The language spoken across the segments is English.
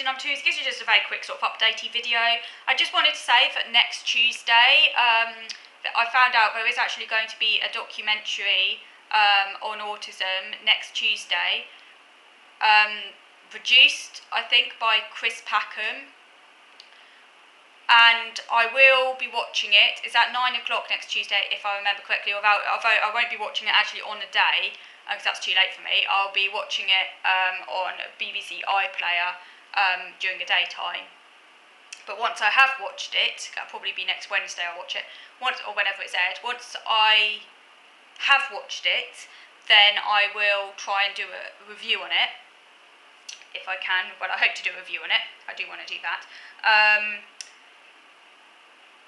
video number 2. This is just a very quick sort of updatey video. I just wanted to say that next Tuesday, that I found out there is actually going to be a documentary on autism next Tuesday, produced, I think, by Chris Packham, and I will be watching it. It's at 9 o'clock next Tuesday, if I remember correctly, although I won't be watching it actually on the day, because that's too late for me. I'll be watching it on BBC iPlayer during the daytime. But once I have watched it, that'll probably be next Wednesday I'll watch it, or whenever it's aired. Once I have watched it, then I will try and do a review on it, if I can. Well, I hope to do a review on it. I do want to do that.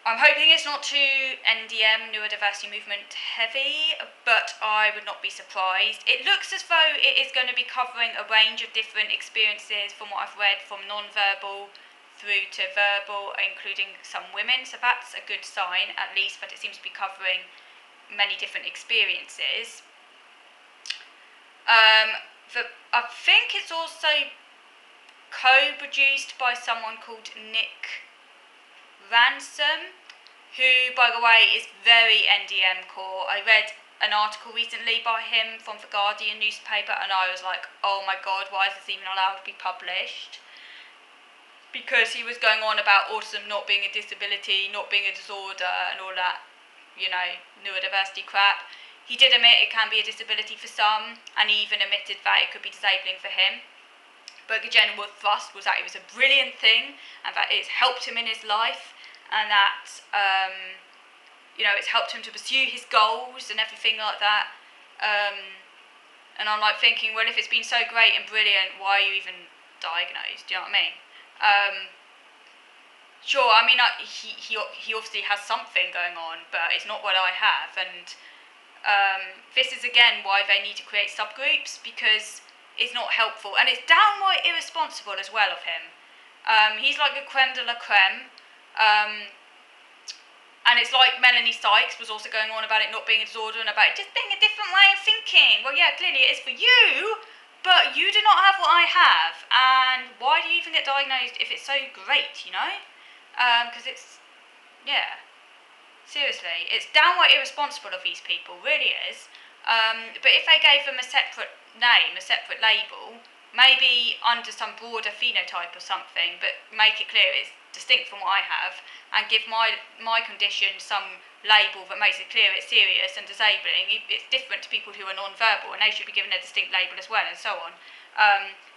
I'm hoping it's not too NDM, neurodiversity movement heavy, but I would not be surprised. It looks as though it is going to be covering a range of different experiences from what I've read, from non-verbal through to verbal, including some women, so that's a good sign, at least, that it seems to be covering many different experiences. I think it's also co-produced by someone called Nick Ransom, who, by the way, is very NDM core. I read an article recently by him from the Guardian newspaper, and I was like, oh my god, why is this even allowed to be published? Because he was going on about autism not being a disability, not being a disorder, and all that, you know, neurodiversity crap. He did admit it can be a disability for some, and he even admitted that it could be disabling for him. But the general thrust was that it was a brilliant thing, and that it's helped him in his life, and that, you know, it's helped him to pursue his goals and everything like that. And I'm like thinking, well, if it's been so great and brilliant, why are you even diagnosed? Do you know what I mean? Sure, I mean, he obviously has something going on, but it's not what I have, and this is again why they need to create subgroups, because it's not helpful, and it's downright irresponsible as well of him. He's like a creme de la creme, and it's like Melanie Sykes was also going on about it not being a disorder and about it just being a different way of thinking. Well, yeah, clearly it is for you, but you do not have what I have, and why do you even get diagnosed if it's so great, you know? Because it's, yeah, seriously, it's downright irresponsible of these people, really is. But if they gave them a separate name, a separate label, maybe under some broader phenotype or something, but make it clear it's distinct from what I have, and give my condition some label that makes it clear it's serious and disabling. It's different to people who are non-verbal, and they should be given a distinct label as well, and so on.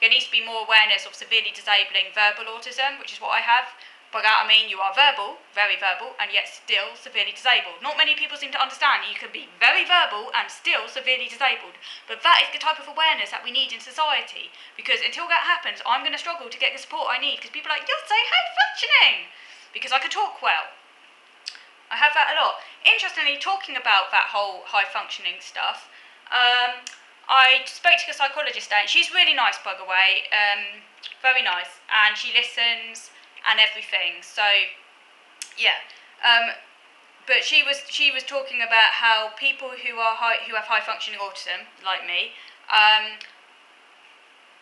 There needs to be more awareness of severely disabling verbal autism, which is what I have. By that I mean you are verbal, very verbal, and yet still severely disabled. Not many people seem to understand you can be very verbal and still severely disabled. But that is the type of awareness that we need in society. Because until that happens, I'm going to struggle to get the support I need. Because people are like, you're so high functioning! Because I can talk well. I have that a lot. Interestingly, talking about that whole high functioning stuff, I spoke to a psychologist today, and she's really nice, by the way. Very nice. And she listens and everything, so yeah. But she was talking about how people who have high functioning autism, like me,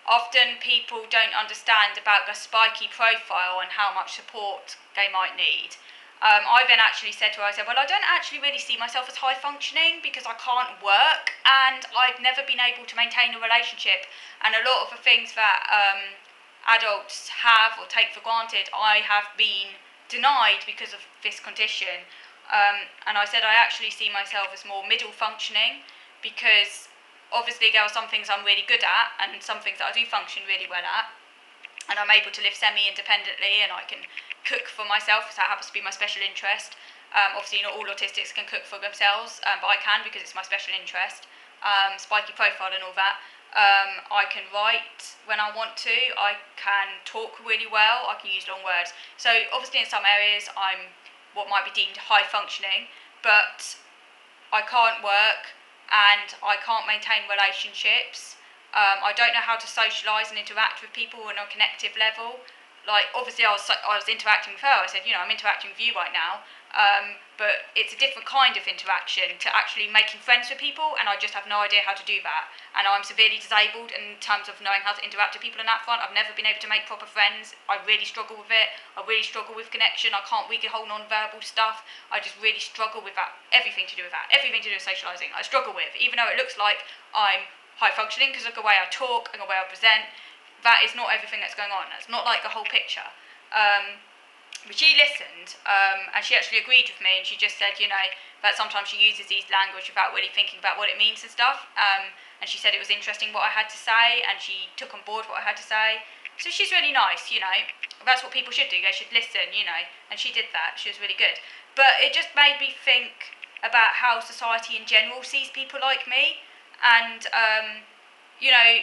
often people don't understand about the spiky profile and how much support they might need. I then actually said to her, I said, well, I don't actually really see myself as high functioning because I can't work and I've never been able to maintain a relationship, and a lot of the things that adults have or take for granted, I have been denied because of this condition. And I said I actually see myself as more middle functioning, because obviously there are some things I'm really good at and some things that I do function really well at, and I'm able to live semi-independently, and I can cook for myself, because that happens to be my special interest. Obviously not all autistics can cook for themselves, but I can because it's my special interest. Spiky profile and all that. I can write when I want to, I can talk really well, I can use long words. So obviously in some areas I'm what might be deemed high functioning, but I can't work and I can't maintain relationships. I don't know how to socialise and interact with people on a connective level. like, obviously I was interacting with her. I said, I'm interacting with you right now, but it's a different kind of interaction to actually making friends with people, and I just have no idea how to do that. And I'm severely disabled in terms of knowing how to interact with people on that front. I've never been able to make proper friends. I really struggle with it. I really struggle with connection. I can't weaken whole non-verbal stuff. I just really struggle with that. Everything to do with that. Everything to do with socialising. I struggle with, even though it looks like I'm high functioning because of the way I talk and the way I present. That is not everything that's going on. That's not like the whole picture. But she listened, and she actually agreed with me, and she just said, that sometimes she uses these language without really thinking about what it means and stuff. And she said it was interesting what I had to say, and she took on board what I had to say. So she's really nice, That's what people should do. They should listen, And she did that. She was really good. But it just made me think about how society in general sees people like me, and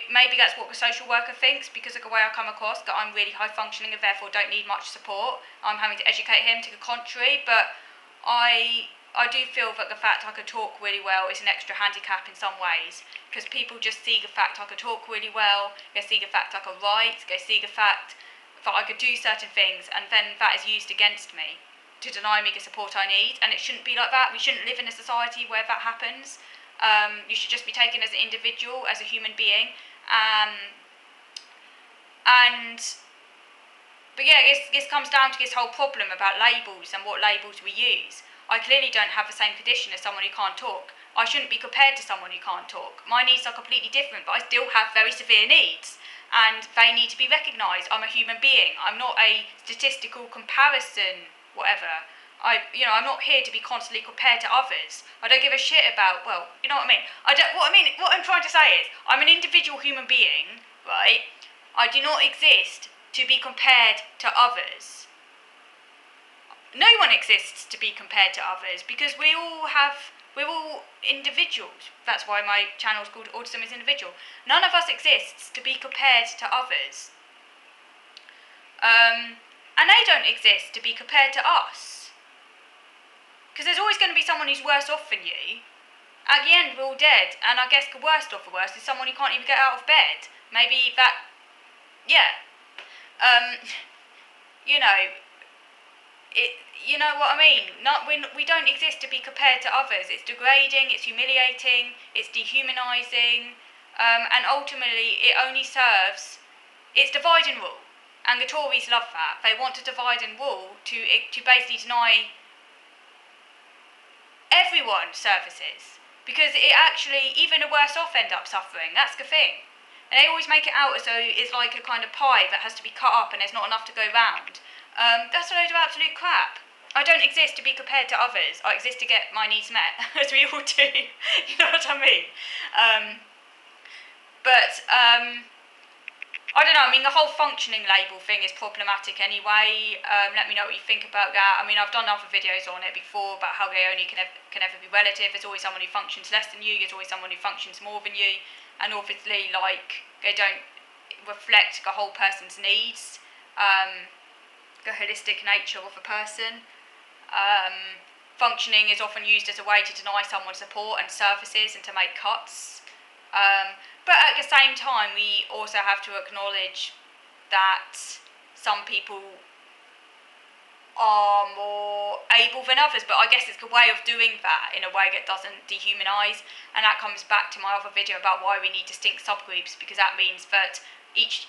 maybe that's what the social worker thinks because of the way I come across, that I'm really high functioning and therefore don't need much support. I'm having to educate him to the contrary, but I do feel that the fact I could talk really well is an extra handicap in some ways, because people just see the fact I could talk really well, they see the fact I could write, they see the fact that I could do certain things, and then that is used against me to deny me the support I need, and it shouldn't be like that. We shouldn't live in a society where that happens. You should just be taken as an individual, as a human being. But yeah, this comes down to this whole problem about labels and what labels we use. I clearly don't have the same condition as someone who can't talk. I shouldn't be compared to someone who can't talk. My needs are completely different, but I still have very severe needs, and they need to be recognised. I'm a human being. I'm not a statistical comparison, whatever. I'm not here to be constantly compared to others. I don't give a shit about, you know what I mean? What I'm trying to say is, I'm an individual human being, right? I do not exist to be compared to others. No one exists to be compared to others, because we're all individuals. That's why my channel is called Autism is Individual. None of us exists to be compared to others. And they don't exist to be compared to us. Because there's always going to be someone who's worse off than you. At the end, we're all dead, and I guess the worst of the worst is someone who can't even get out of bed. Maybe that, yeah. You know what I mean? We don't exist to be compared to others. It's degrading, it's humiliating, it's dehumanising, and ultimately it only serves, it's divide and rule. And the Tories love that. They want to divide and rule to basically deny everyone services, because it actually, even the worse off end up suffering. That's the thing. And they always make it out as though it's like a kind of pie that has to be cut up and there's not enough to go round. That's a load of absolute crap. I don't exist to be compared to others. I exist to get my needs met, as we all do. You know what I mean? I don't know, the whole functioning label thing is problematic anyway. Let me know what you think about that. I've done other videos on it before about how they only can ever be relative. There's always someone who functions less than you, there's always someone who functions more than you, and obviously, they don't reflect the whole person's needs, the holistic nature of a person. Functioning is often used as a way to deny someone support and services and to make cuts. But at the same time, we also have to acknowledge that some people are more able than others, but I guess it's a way of doing that in a way that doesn't dehumanise, and that comes back to my other video about why we need distinct subgroups, because that means that each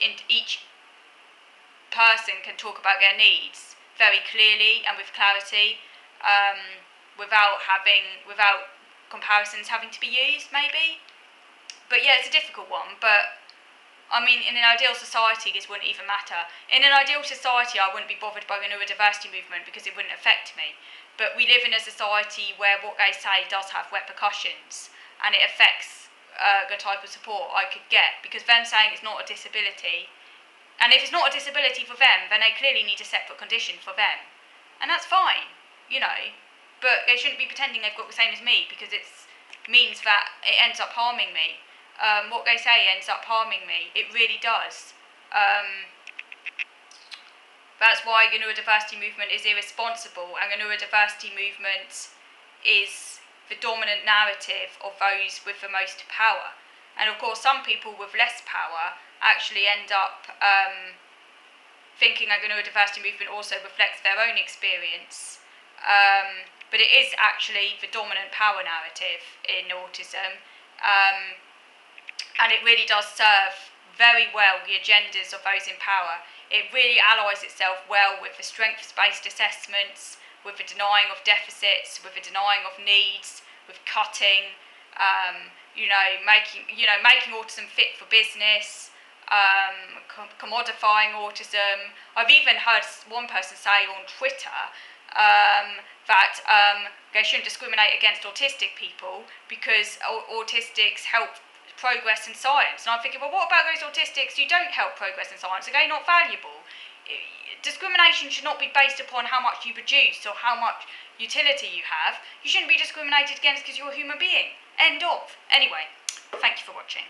person can talk about their needs very clearly and with clarity, without comparisons having to be used, maybe. But yeah, it's a difficult one, but in an ideal society, this wouldn't even matter. In an ideal society, I wouldn't be bothered by the neurodiversity movement because it wouldn't affect me. But we live in a society where what they say does have repercussions, and it affects the type of support I could get, because them saying it's not a disability, and if it's not a disability for them, then they clearly need a separate condition for them. And that's fine, but they shouldn't be pretending they've got the same as me, because it means that it ends up harming me. What they say ends up harming me. It really does. That's why the neurodiversity movement is irresponsible, and the neurodiversity movement is the dominant narrative of those with the most power. And of course, some people with less power actually end up thinking a neurodiversity movement also reflects their own experience. But it is actually the dominant power narrative in autism, and it really does serve very well the agendas of those in power. It really allies itself well with the strengths-based assessments, with the denying of deficits, with the denying of needs, with cutting, making autism fit for business, commodifying autism. I've even heard one person say on Twitter that they shouldn't discriminate against autistic people because autistics help progress in science. And I'm thinking, well, what about those autistics who don't help progress in science? Are they not valuable? Discrimination should not be based upon how much you produce or how much utility you have. You shouldn't be discriminated against because you're a human being. End of. Anyway, thank you for watching.